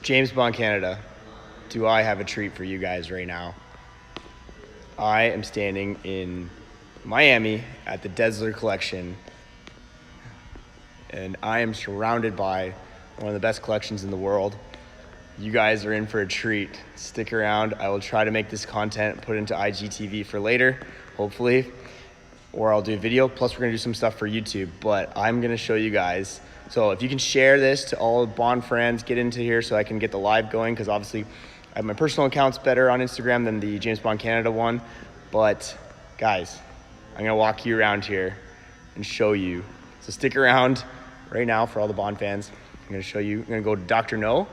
James Bond Canada, do I have a treat for you guys right now? I am standing in Miami at the Dezer Collection, and I am surrounded by one of the best collections in the world. You guys are in for a treat. Stick around. I will try to make this content, put it into IGTV for later, hopefully, or I'll do a video. Plus, we're gonna do some stuff for YouTube, but I'm gonna show you guys. So if you can share this to all Bond friends, get into here so I can get the live going, because obviously I have my personal accounts better on Instagram than the James Bond Canada one. But guys, I'm gonna walk you around here and show you. So stick around right now for all the Bond fans. I'm gonna show you. I'm gonna go to Dr. No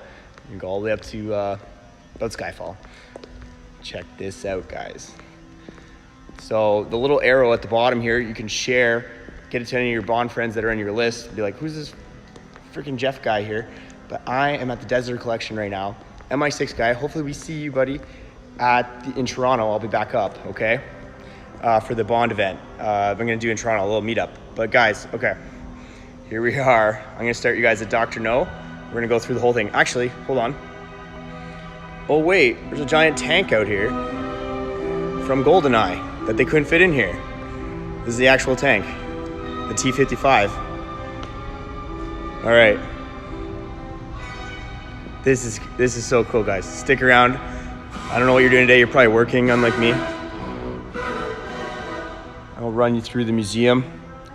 and go all the way up to about Skyfall. Check this out, guys. So the little arrow at the bottom here, you can share, get it to any of your Bond friends that are on your list. Be like, who's this freaking Jeff guy here? But I am at the Dezer Collection right now. MI6 guy. Hopefully we see you, buddy, in Toronto. I'll be back up, okay? For the Bond event. I'm gonna do in Toronto, a little meetup. But guys, okay, here we are. I'm gonna start you guys at Dr. No. We're gonna go through the whole thing. Actually, hold on. Oh wait, there's a giant tank out here from GoldenEye that they couldn't fit in here. This is the actual tank, the T-55. All right. This is so cool, guys. Stick around. I don't know what you're doing today. You're probably working, unlike me. I'll run you through the museum.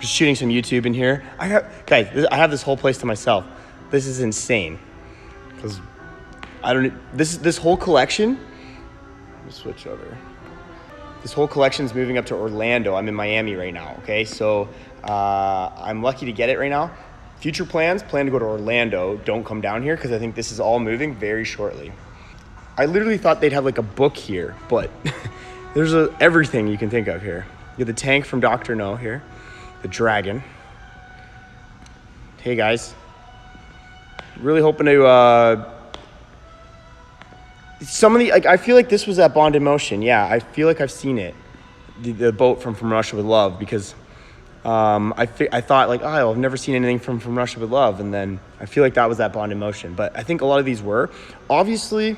Just shooting some YouTube in here. I have this whole place to myself. This is insane. Because this whole collection. Let me switch over. This whole collection is moving up to Orlando. I'm in Miami right now. Okay, so I'm lucky to get it right now. Future plans, plan to go to Orlando. Don't come down here because I think this is all moving very shortly. I literally thought they'd have like a book here, but there's everything you can think of here. You have the tank from Dr. No here, the dragon. Hey guys, really hoping to, some of the, like, I feel like this was at Bond in Motion. Yeah, I feel like I've seen it, the boat from Russia with Love, because I thought like, oh, I've never seen anything from Russia with Love, and then I feel like that was that Bond in Motion. But I think a lot of these were. Obviously,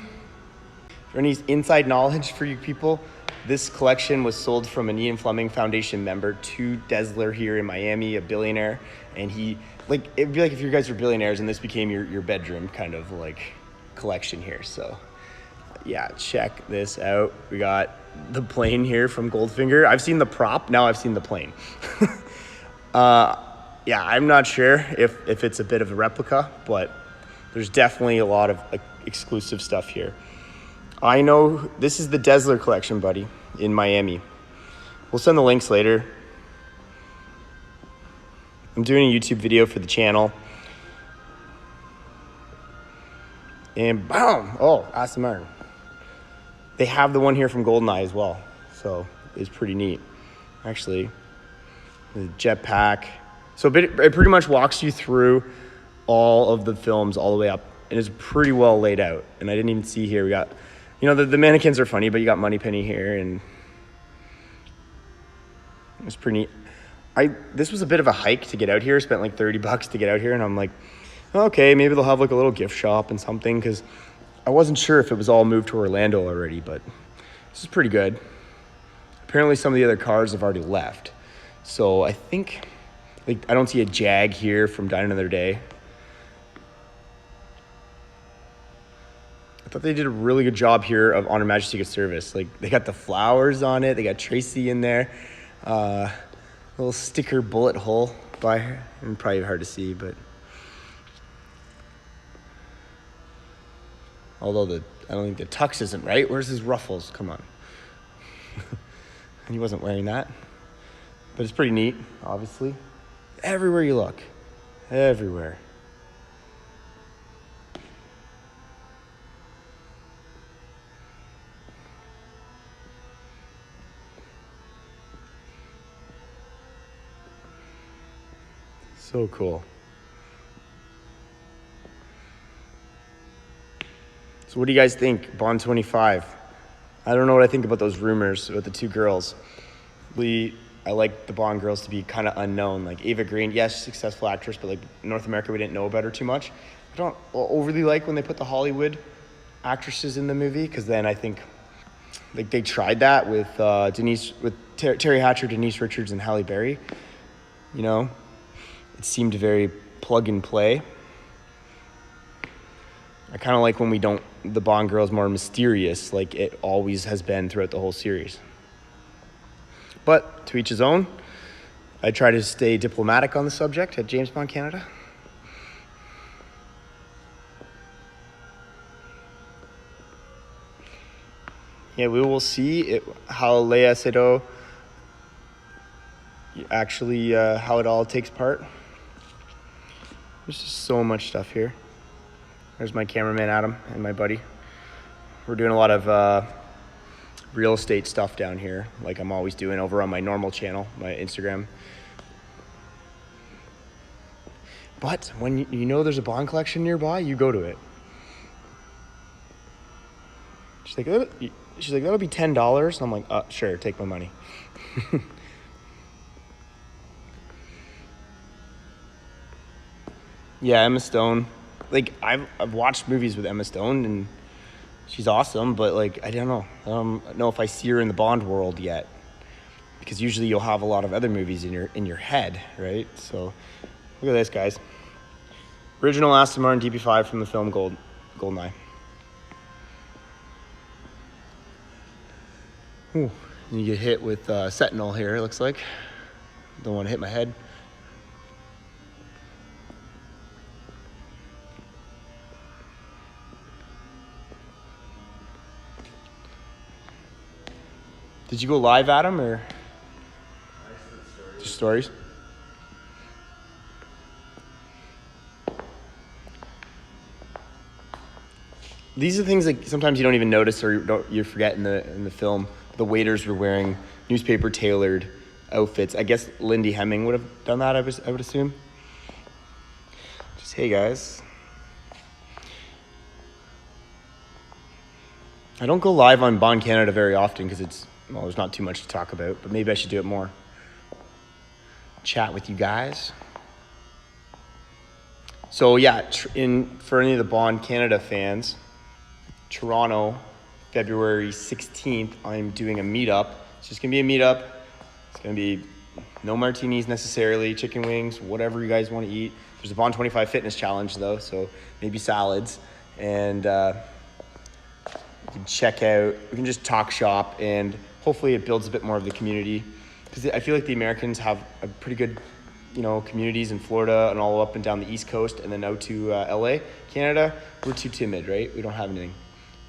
for any inside knowledge for you people, this collection was sold from an Ian Fleming Foundation member to Dezer here in Miami, a billionaire, and he, like, it'd be like if you guys were billionaires and this became your bedroom kind of like collection here. So yeah, check this out. We got the plane here from Goldfinger. I've seen the prop, now I've seen the plane. Yeah, I'm not sure if it's a bit of a replica, but there's definitely a lot of exclusive stuff here. I know this is the Dezer Collection, buddy, in Miami. We'll send the links later. I'm doing a YouTube video for the channel. And boom! Oh, Aston Martin. They have the one here from GoldenEye as well, so it's pretty neat. Actually, the jetpack. So it pretty much walks you through all of the films all the way up, and it's pretty well laid out. And I didn't even see here, we got, you know, the mannequins are funny, but you got Moneypenny here, and it's pretty neat. This was a bit of a hike to get out here. Spent like $30 to get out here, and I'm like, okay, maybe they'll have like a little gift shop and something, because I wasn't sure if it was all moved to Orlando already, but this is pretty good. Apparently some of the other cars have already left. So I think, like, I don't see a Jag here from Die Another Day. I thought they did a really good job here of On Her Majesty's Secret Service. Like, they got the flowers on it. They got Tracy in there. Little sticker bullet hole by her. And probably hard to see, but although I don't think the tux isn't right. Where's his ruffles? Come on. He wasn't wearing that. But it's pretty neat, obviously. Everywhere you look. Everywhere. So cool. So what do you guys think? Bond 25. I don't know what I think about those rumors about the two girls. I like the Bond girls to be kind of unknown. Like Ava Green, yes, successful actress, but like North America, we didn't know about her too much. I don't overly like when they put the Hollywood actresses in the movie, because then I think like they tried that with Terry Hatcher, Denise Richards, and Halle Berry. You know, it seemed very plug and play. I kind of like when the Bond girl is more mysterious, like it always has been throughout the whole series. But to each his own. I try to stay diplomatic on the subject at James Bond Canada. Yeah, we will see how Léa Seydoux actually, how it all takes part. There's just so much stuff here. There's my cameraman, Adam, and my buddy. We're doing a lot of real estate stuff down here, like I'm always doing over on my normal channel, my Instagram. But when you know there's a Bond collection nearby, you go to it. She's like, that'll be $10. And I'm like, sure, take my money. Yeah, Emma Stone. Like, I've watched movies with Emma Stone, and she's awesome, but like, I don't know. I don't know if I see her in the Bond world yet, because usually you'll have a lot of other movies in your head, right? So look at this, guys. Original Aston Martin DB5 from the film Goldeneye. Ooh, and you get hit with Sentinel here, it looks like. Don't want to hit my head. Did you go live, Adam, or just stories? These are things like sometimes you don't even notice, or you forget in the film. The waiters were wearing newspaper tailored outfits. I guess Lindy Hemming would have done that. I would assume. Just hey guys. I don't go live on Bond Canada very often because there's not too much to talk about. But maybe I should do it more. Chat with you guys. So yeah, for any of the Bond Canada fans, Toronto, February 16th, I'm doing a meetup. It's just going to be a meetup. It's going to be no martinis necessarily, chicken wings, whatever you guys want to eat. There's a Bond 25 fitness challenge, though, so maybe salads. And you can check out, we can just talk shop, and hopefully it builds a bit more of the community. Because I feel like the Americans have a pretty good, communities in Florida and all up and down the East Coast, and then out to LA. Canada, we're too timid, right? We don't have anything.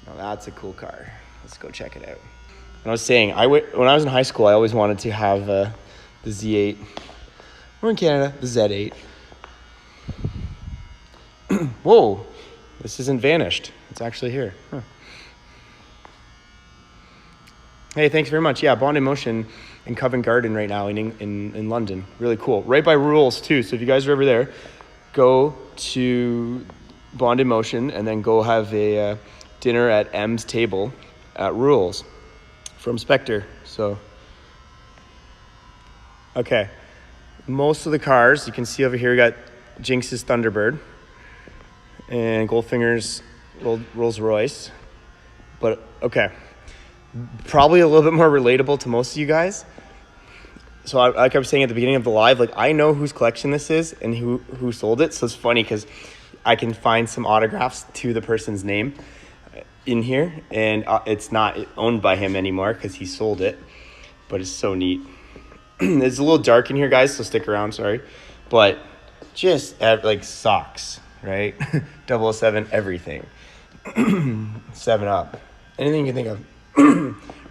Now that's a cool car. Let's go check it out. And I was saying, when I was in high school, I always wanted to have the Z8. We're in Canada, the Z8. Whoa, this isn't vanished. It's actually here. Huh. Hey, thanks very much. Yeah, Bond in Motion in Covent Garden right now in London. Really cool. Right by Rules, too. So if you guys are over there, go to Bond in Motion and then go have a dinner at M's table at Rules from Spectre. So, okay. Most of the cars, you can see over here, we got Jinx's Thunderbird and Goldfinger's Rolls Royce. But, okay. Probably a little bit more relatable to most of you guys. So like I was saying at the beginning of the live, like I know whose collection this is and who sold it. So it's funny because I can find some autographs to the person's name in here, and it's not owned by him anymore because he sold it, but it's so neat. It's a little dark in here, guys, so stick around, sorry. But just like socks, right? 007, everything. 7-Up, anything you can think of.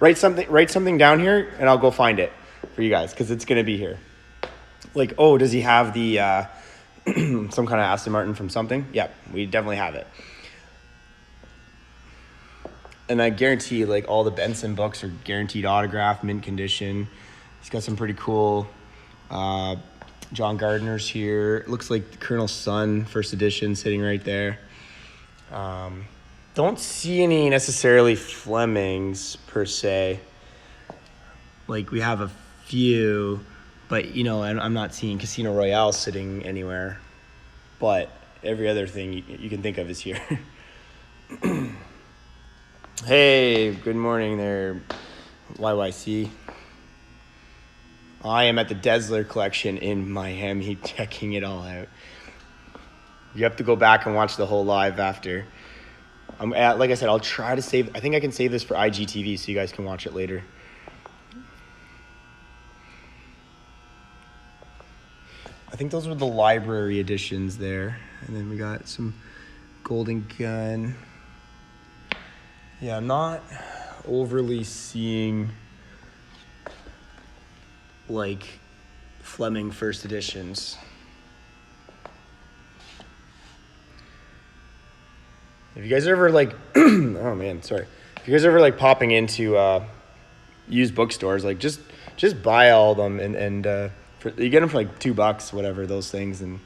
Write something down here and I'll go find it for you guys because it's gonna be here. Like, oh, does he have the some kind of Aston Martin from something? Yep, we definitely have it. And I guarantee, like, all the Benson books are guaranteed autograph, mint condition. He's got some pretty cool John Gardner's here. It looks like Colonel's Son, first edition, sitting right there. Don't see any necessarily Flemings, per se. Like, we have a few, but, and I'm not seeing Casino Royale sitting anywhere. But every other thing you can think of is here. Hey, good morning there, YYC. I am at the Dezer Collection in Miami checking it all out. You have to go back and watch the whole live after. Like I said, I'll try to save. I think I can save this for IGTV so you guys can watch it later. I think those were the library editions there. And then we got some Golden Gun. Yeah, I'm not overly seeing like Fleming first editions. If you guys are ever like, oh man, sorry. If you guys are ever like popping into used bookstores, like just buy all of them and you get them for like $2, whatever, those things, and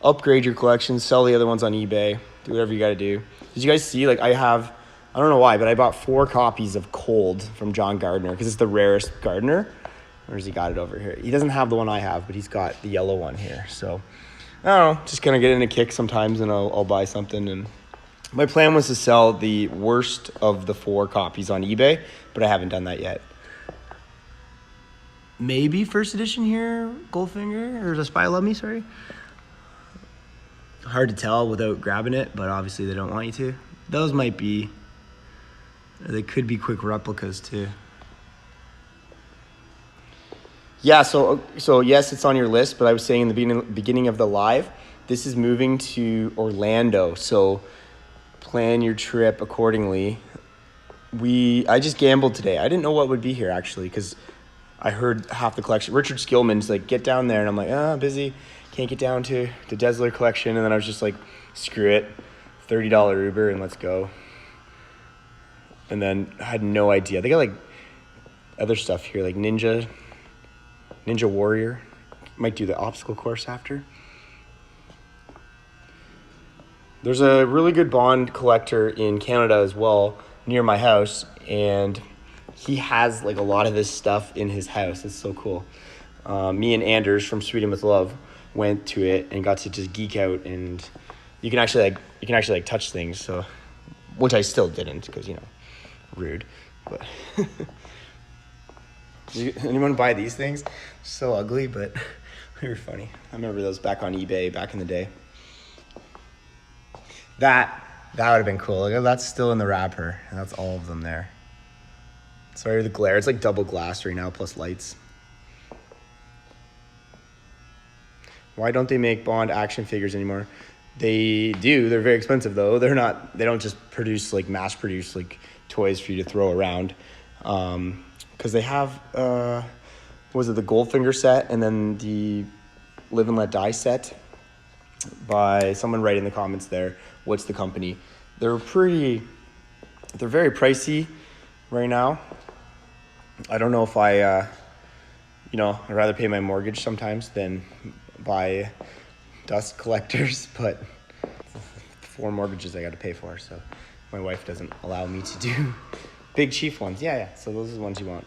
upgrade your collection, sell the other ones on eBay, do whatever you got to do. Did you guys see, like I don't know why, but I bought 4 copies of Cold from John Gardner because it's the rarest Gardner. Where's he got it over here? He doesn't have the one I have, but he's got the yellow one here. So I don't know, just kind of get in a kick sometimes and I'll buy something. And my plan was to sell the worst of the 4 copies on eBay, but I haven't done that yet. Maybe first edition here, Goldfinger, or the Spy Love Me, sorry. Hard to tell without grabbing it, but obviously they don't want you to. Those might be, they could be quick replicas too. Yeah, so yes, it's on your list, but I was saying in the beginning of the live, this is moving to Orlando, so plan your trip accordingly. I just gambled today. I didn't know what would be here actually, because I heard half the collection. Richard Skillman's like, get down there, and I'm like, busy, can't get down to the Dezer Collection, and then I was just like, screw it, $30 Uber, and let's go. And then I had no idea. They got like other stuff here, like Ninja Warrior. Might do the obstacle course after. There's a really good Bond collector in Canada as well, near my house, and he has like a lot of this stuff in his house. It's so cool. Me and Anders from Sweden with Love went to it and got to just geek out, and you can actually touch things. So, which I still didn't because rude. But anyone buy these things? So ugly, but they were funny. I remember those back on eBay back in the day. That would have been cool. Look, that's still in the wrapper, and that's all of them there. Sorry the glare. It's like double glass right now, plus lights. Why don't they make Bond action figures anymore? They do. They're very expensive though. They don't just produce like mass produce like toys for you to throw around. Because they have was it the Goldfinger set and then the Live and Let Die set by someone. Write in the comments there what's the company. They're very pricey right now. I don't know if I'd rather pay my mortgage sometimes than buy dust collectors, but 4 mortgages I got to pay for, so my wife doesn't allow me to do big chief ones. Yeah, so those are the ones you want.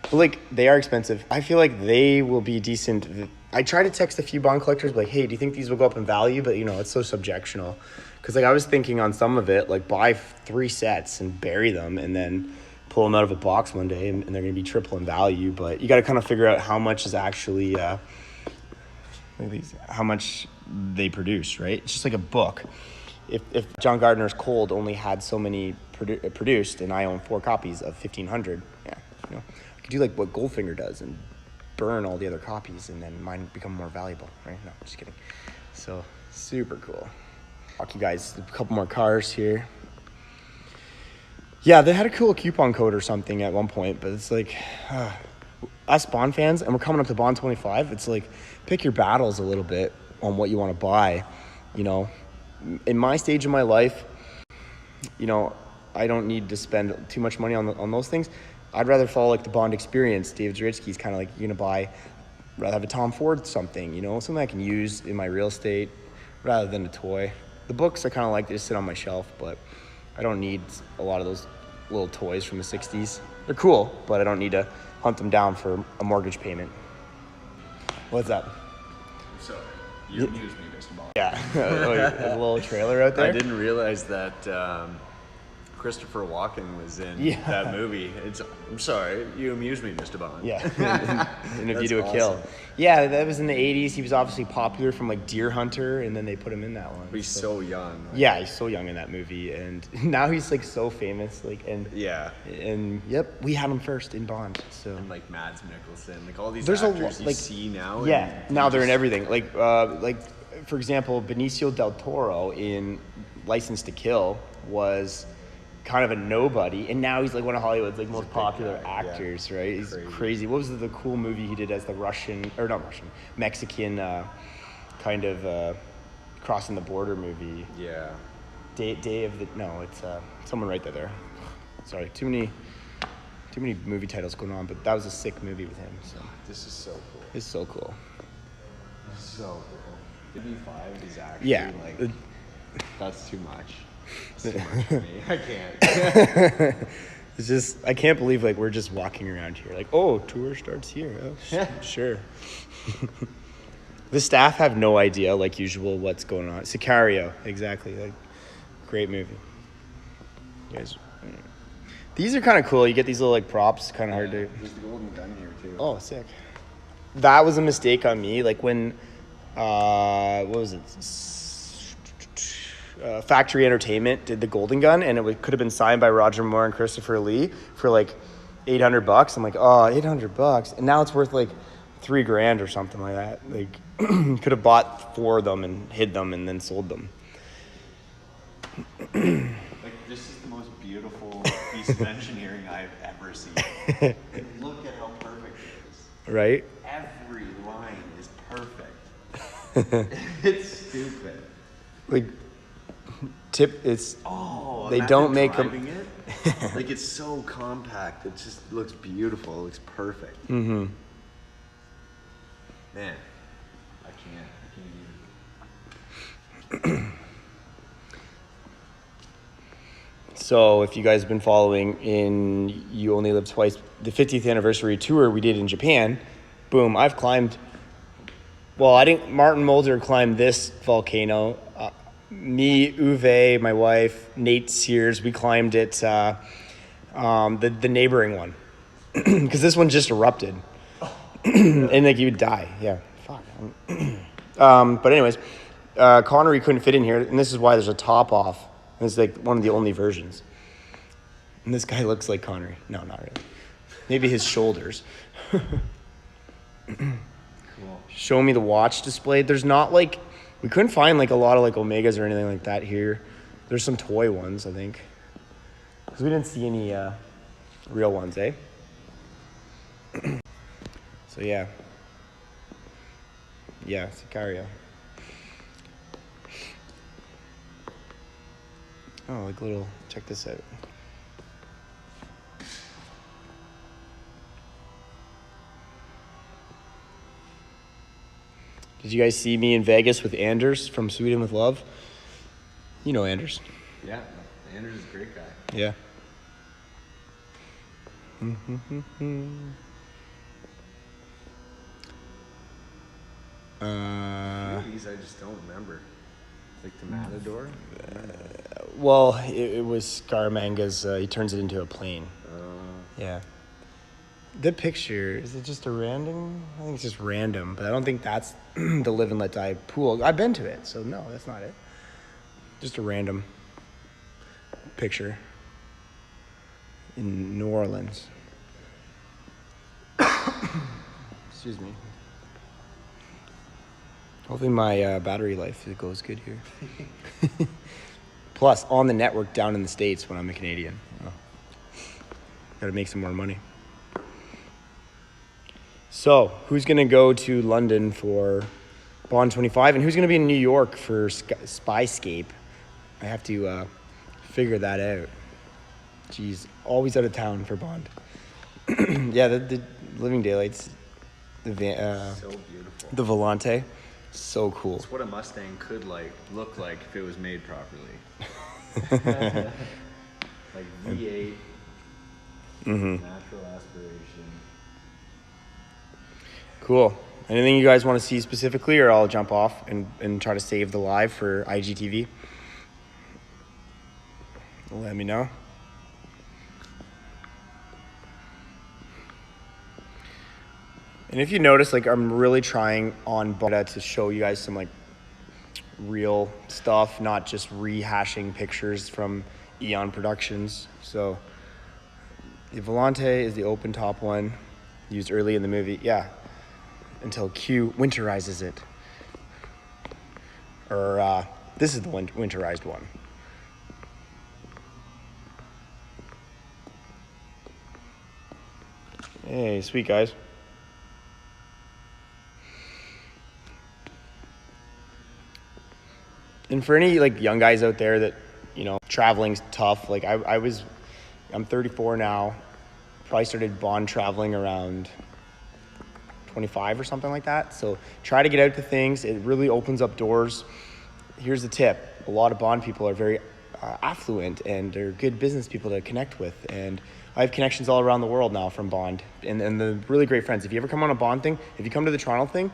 But like, they are expensive. I feel like they will be decent. I try to text a few Bond collectors like, hey, do you think these will go up in value? But it's so subjectional. Because like I was thinking on some of it, like buy 3 sets and bury them and then pull them out of a box one day and they're going to be triple in value. But you got to kind of figure out how much is actually, how much they produce, right? It's just like a book. If John Gardner's Cold only had so many produced and I own 4 copies of 1,500, I could do like what Goldfinger does and burn all the other copies and then mine become more valuable, right? No, just kidding. So super cool. Talk you guys a couple more cars here. Yeah, they had a cool coupon code or something at one point, but it's like us Bond fans, and we're coming up to Bond 25. It's like pick your battles a little bit on what you want to buy. In my stage of my life, I don't need to spend too much money on those things. I'd rather follow like the Bond experience. David Zaritsky's kind of like, you're gonna buy, rather have a Tom Ford something, something I can use in my real estate rather than a toy. The books I kind of like to just sit on my shelf, but I don't need a lot of those little toys from the 60s. They're cool, but I don't need to hunt them down for a mortgage payment. What's up? So, You amused me, Mr. Bond. Yeah, a little trailer out there. I didn't realize that Christopher Walken was in that movie. I'm sorry, you amused me, Mr. Bond. Yeah, in A View to a That's Kill. awesome. Yeah, that was in the 80s. He was obviously popular from like Deer Hunter, and then they put him in that one. But he's so young. Like, yeah, he's so young in that movie, and now he's like so famous. Like, and yep, we had him first in Bond. So and like Mads Mikkelsen, like all these there's actors a you see now. Yeah, now they're in everything. Like for example, Benicio del Toro in License to Kill was kind of a nobody, and now he's like one of Hollywood's like most popular actors, right? He's crazy. What was the cool movie he did as the Mexican kind of crossing the border movie? Yeah. Day of the it's someone right there. Sorry, too many movie titles going on, but that was a sick movie with him. So This is so cool. it's so cool. So cool. The B5 is actually like that's too much. It's too much for me. I can't. It's just I can't believe like we're just walking around here like, oh, tour starts here. Oh, sure. The staff have no idea, like usual, what's going on. Sicario, exactly. Like, great movie. You guys, these are kind of cool. You get these little like props, kind of hard to. There's the golden gun here too. Oh, sick. That was a mistake on me. Like when, what was it? Factory Entertainment did the Golden Gun, and it could have been signed by Roger Moore and Christopher Lee for like $800. I'm like, oh, $800, and now it's worth like $3,000 or something like that. Like, could have bought 4 of them and hid them and then sold them. Like, this is the most beautiful piece of engineering I've ever seen. Look at how perfect it is. Right? Every line is perfect. It's stupid. Like, it's they imagine don't make driving them. it. Like, it's so compact. It just looks beautiful. It looks perfect. Mm-hmm. Man, I can't even. So if you guys have been following in You Only Live Twice, the 50th anniversary tour we did in Japan, boom, I've climbed. Well, I didn't. Martin Mulder climbed this volcano. Me, Uwe, my wife, Nate Sears, we climbed it, the neighboring one, because this one just erupted, and like you would die. Yeah, fuck. But anyways, Connery couldn't fit in here, and this is why there's a top off. It's like one of the only versions. And this guy looks like Connery. No, not really. Maybe his shoulders. Cool. Show me the watch displayed. There's not like, we couldn't find like a lot of like Omegas or anything like that here. There's some toy ones, I think. Because we didn't see any real ones, eh? So yeah. Yeah, Sicario. Oh, like little, check this out. Did you guys see me in Vegas with Anders from Sweden with Love? You know Anders. Yeah, Anders is a great guy. Yeah. These I just don't remember. Like the Matador? Well, it was Scaramanga's, he turns it into a plane. Yeah. The picture, is it just a random? I think it's just random, but I don't think that's the Live and Let Die pool. I've been to it, so no, that's not it. Just a random picture in New Orleans. Excuse me. Hopefully my battery life goes good here. Plus, on the network down in the States when I'm a Canadian. Oh. Gotta make some more money. So, who's going to go to London for Bond 25, and who's going to be in New York for Spyscape? I have to figure that out. Jeez, always out of town for Bond. Yeah, the Living Daylights, So beautiful. the Volante, so cool. It's what a Mustang could look like if it was made properly. Like V8, natural aspiration. Cool. Anything you guys want to see specifically, or I'll jump off and try to save the live for IGTV? Let me know. And if you notice, like, I'm really trying on Beta to show you guys some like real stuff, not just rehashing pictures from Eon Productions. So the Volante is the open top one used early in the movie. Yeah. Until Q winterizes it. Or this is the winterized one. Hey, sweet guys. And for any like young guys out there that, you know, traveling's tough. Like I'm 34 now. Probably started bond traveling around 25 or something like that. So try to get out to things. It really opens up doors. Here's the tip. A lot of bond people are very affluent and they're good business people to connect with. And I have connections all around the world now from bond and the really great friends. If you ever come on a bond thing, if you come to the Toronto thing,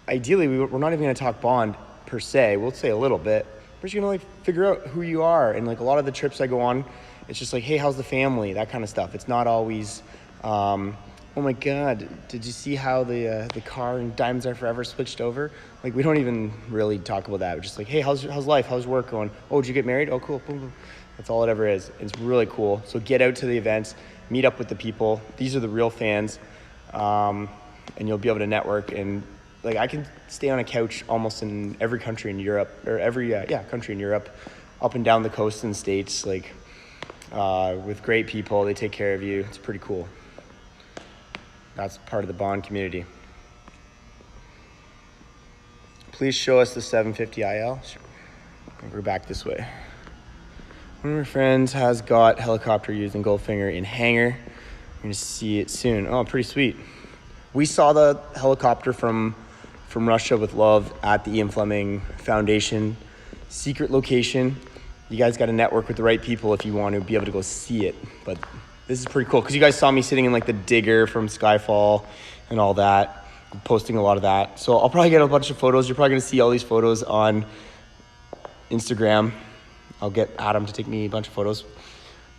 ideally we're not even going to talk bond per se. We'll say a little bit. We're just going to like figure out who you are. And like a lot of the trips I go on, it's just like, hey, how's the family? That kind of stuff. It's not always, oh my God, did you see how the car and Diamonds Are Forever switched over? Like, we don't even really talk about that. We're just like, hey, how's life? How's work going? Oh, did you get married? Oh, cool. Boom, boom. That's all it ever is. It's really cool. So get out to the events, meet up with the people. These are the real fans, and you'll be able to network. And like, I can stay on a couch almost in every country in Europe, or every country in Europe, up and down the coast in the States, like with great people. They take care of you. It's pretty cool. That's part of the bond community. Please show us the 750 IL. We're back this way. One of my friends has got helicopter using Goldfinger in hangar. You're gonna see it soon. Oh, pretty sweet. We saw the helicopter from Russia with love at the Ian Fleming Foundation secret location. You guys got to network with the right people if you want to be able to go see it. But this is pretty cool because you guys saw me sitting in like the digger from Skyfall and all that. I'm posting a lot of that. So I'll probably get a bunch of photos. You're probably going to see all these photos on Instagram. I'll get Adam to take me a bunch of photos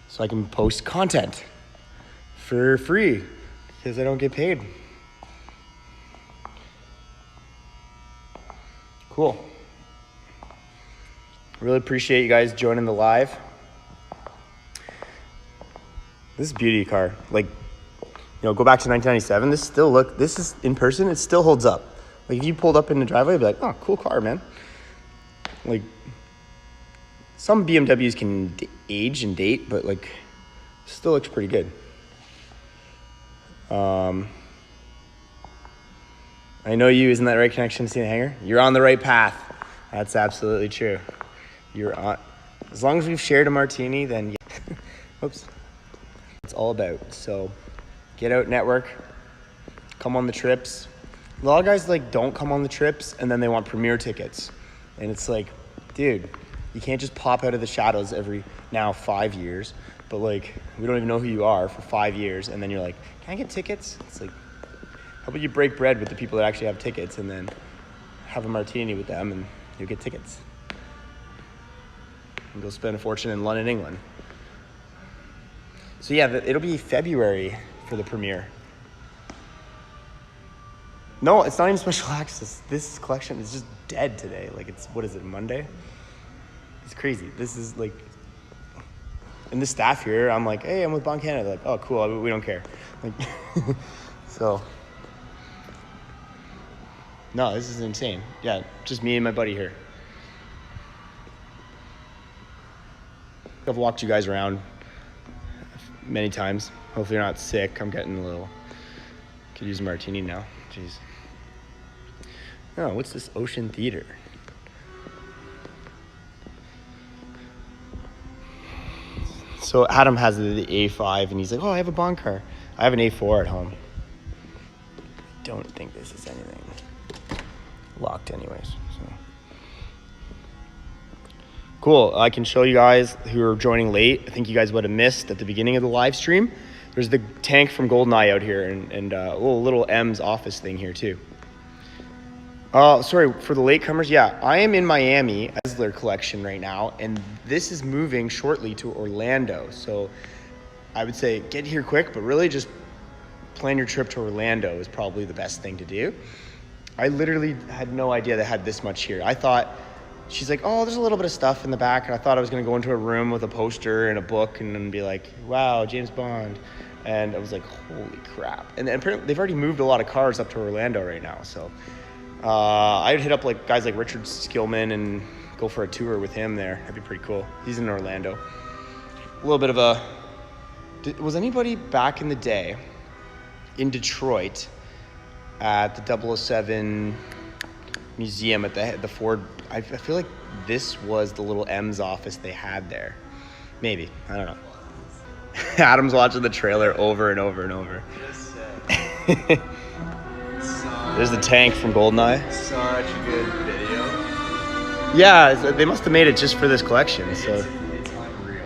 so I can post content for free because I don't get paid. Cool. Really appreciate you guys joining the live. This is a beauty car. Like, you know, go back to 1997. This is in person, it still holds up. Like, if you pulled up in the driveway, I'd be like, oh, cool car, man. Like, some BMWs can age and date, but like, still looks pretty good. I know you, isn't that right, connection to the hangar? You're on the right path. That's absolutely true. You're on, as long as we've shared a martini, then yeah. Oops. It's all about. So get out, network, come on the trips. A lot of guys like don't come on the trips and then they want premiere tickets. And it's like, dude, you can't just pop out of the shadows every now 5 years, but like, we don't even know who you are for 5 years. And then you're like, can I get tickets? It's like, how about you break bread with the people that actually have tickets and then have a martini with them and you'll get tickets. And go spend a fortune in London, England. So yeah, it'll be February for the premiere. No, it's not even special access. This collection is just dead today. Like, it's, what is it, Monday? It's crazy. This is like, and the staff here, I'm like, hey, I'm with Bond Canada. They're like, oh, cool, we don't care. Like, so, no, this is insane. Yeah, just me and my buddy here. I've walked you guys around many times. Hopefully you're not sick. I'm getting a little, could use a martini now. Jeez. Oh, what's this Ocean Theater? So Adam has the A5 and he's like, oh, I have a Bond car. I have an A4 at home. I don't think this is anything. Locked anyways. So. Cool. I can show you guys who are joining late. I think you guys would have missed at the beginning of the live stream. There's the tank from GoldenEye out here and little M's office thing here too. Sorry, for the latecomers, yeah, I am in Miami, Dezer Collection right now, and this is moving shortly to Orlando. So I would say get here quick, but really just plan your trip to Orlando is probably the best thing to do. I literally had no idea they had this much here. I thought, she's like, oh, there's a little bit of stuff in the back, and I thought I was going to go into a room with a poster and a book and then be like, wow, James Bond. And I was like, holy crap. And apparently they've already moved a lot of cars up to Orlando right now, so... I'd hit up like guys like Richard Skillman and go for a tour with him there. That'd be pretty cool. He's in Orlando. A little bit of a... Was anybody back in the day in Detroit at the 007 museum at the Ford? I feel like this was the little M's office they had there. Maybe. I don't know. Adam's watching the trailer over and over and over. There's the tank from GoldenEye. Such a good video. Yeah, they must have made it just for this collection. So it's unreal.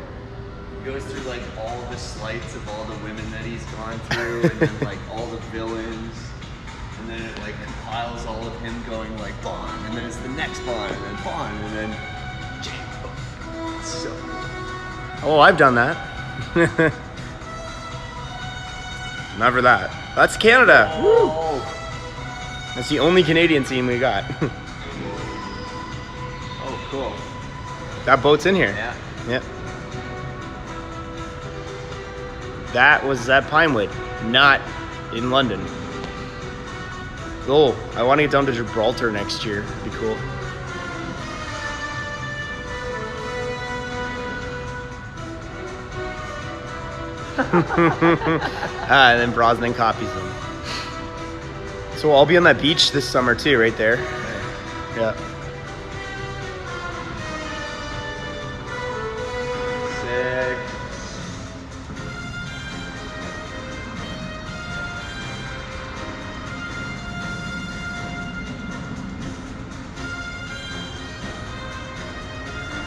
He goes through like all the slights of all the women that he's gone through, and then like all the villains, and then it like compiles all of him going like Bond, and then it's the next Bond, and then Bond, and then James Bond. It's so cool. Oh, I've done that. Never that. That's Canada. Oh. Woo. That's the only Canadian team we got. Oh, cool. That boat's in here. Yeah. Yep. That was at Pinewood, not in London. Oh, I want to get down to Gibraltar next year. It'd be cool. And then Brosnan copies them. So I'll be on that beach this summer too, right there. Yeah. Sick.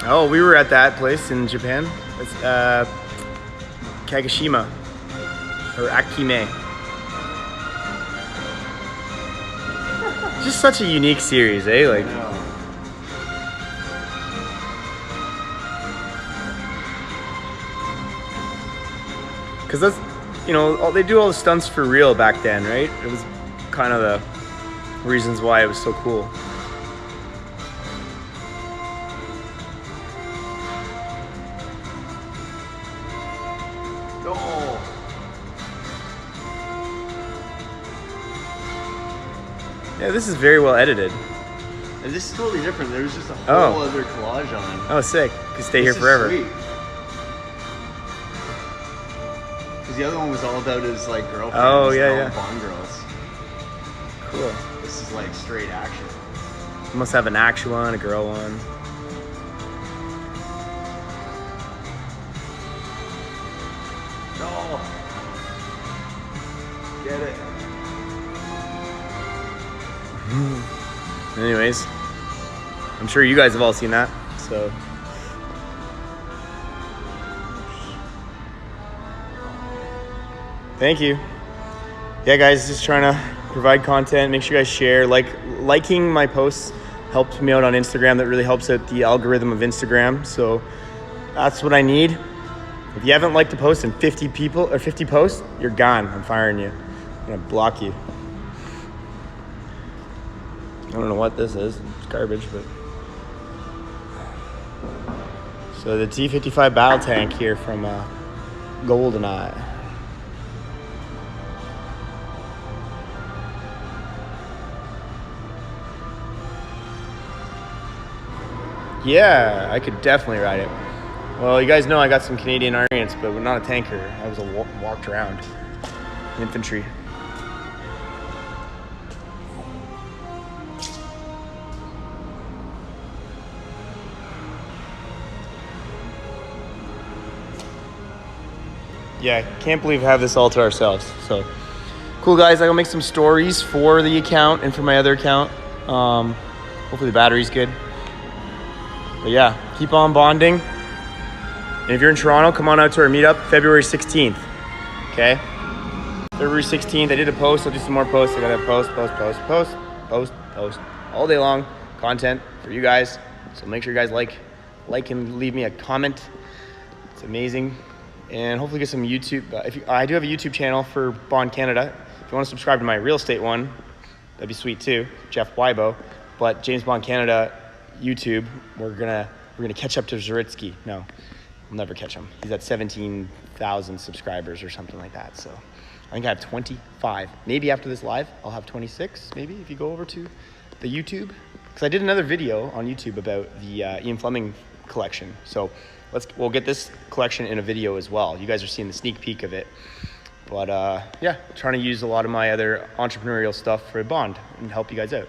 Oh, we were at that place in Japan. It's Kagoshima or Akime. Just such a unique series, eh? Like, because that's, you know, they do all the stunts for real back then, right? It was kind of the reasons why it was so cool. Yeah, this is very well edited. And this is totally different. There was just a whole other collage on. Oh, sick. You can stay here forever. Because the other one was all about his like girlfriend. Oh, yeah. Bond girls. Cool. This is like straight action. You must have an action one, a girl one. No. Get it. Anyways, I'm sure you guys have all seen that, so. Thank you. Yeah, guys, just trying to provide content. Make sure you guys share. Liking my posts helps me out on Instagram. That really helps out the algorithm of Instagram. So that's what I need. If you haven't liked a post in 50 people or 50 posts, you're gone. I'm firing you. I'm gonna block you. I don't know what this is. It's garbage, but. So the T-55 battle tank here from GoldenEye. Yeah, I could definitely ride it. Well, you guys know I got some Canadian Orients, but we're not a tanker. I was walked around. Infantry. Yeah, can't believe we have this all to ourselves. So, cool guys, I'm gonna make some stories for the account and for my other account. Hopefully the battery's good. But yeah, keep on bonding. And if you're in Toronto, come on out to our meetup, February 16th. Okay? February 16th, I did a post, I'll do some more posts. I gotta post. all day long content for you guys. So make sure you guys like and leave me a comment. It's amazing. And hopefully get some YouTube. I do have a YouTube channel for Bond Canada. If you want to subscribe to my real estate one, that'd be sweet too, Jeff Wybo. But James Bond Canada YouTube, we're gonna catch up to Zaritsky. No, we'll never catch him. He's at 17,000 subscribers or something like that. So I think I have 25. Maybe after this live, I'll have 26. Maybe if you go over to the YouTube, because I did another video on YouTube about the Ian Fleming collection. So we'll get this collection in a video as well. You guys are seeing the sneak peek of it. But yeah, trying to use a lot of my other entrepreneurial stuff for Bond and help you guys out.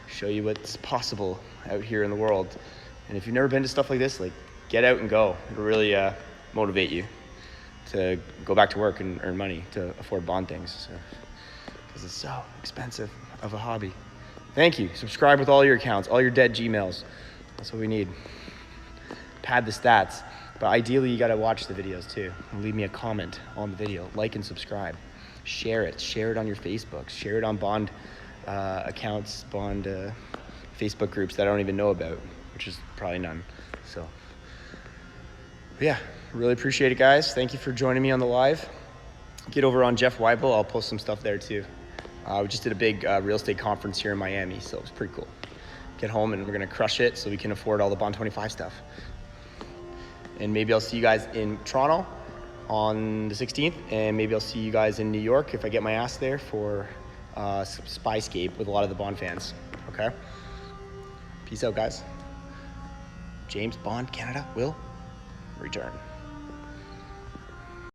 Show you what's possible out here in the world. And if you've never been to stuff like this, like, get out and go. It'll really motivate you to go back to work and earn money to afford Bond things. Because it's so expensive of a hobby. Thank you. Subscribe with all your accounts, all your dead Gmails. That's what we need. Pad the stats. But ideally, you got to watch the videos too. And leave me a comment on the video. Like and subscribe. Share it. Share it on your Facebook. Share it on Bond accounts, Bond Facebook groups that I don't even know about, which is probably none. So, yeah, really appreciate it, guys. Thank you for joining me on the live. Get over on Jeff Wybo. I'll post some stuff there too. We just did a big real estate conference here in Miami, so it was pretty cool. Get home and we're gonna crush it so we can afford all the Bond 25 stuff. And maybe I'll see you guys in Toronto on the 16th, and maybe I'll see you guys in New York if I get my ass there for Spyscape with a lot of the Bond fans. Okay? Peace out, guys. James Bond Canada will return.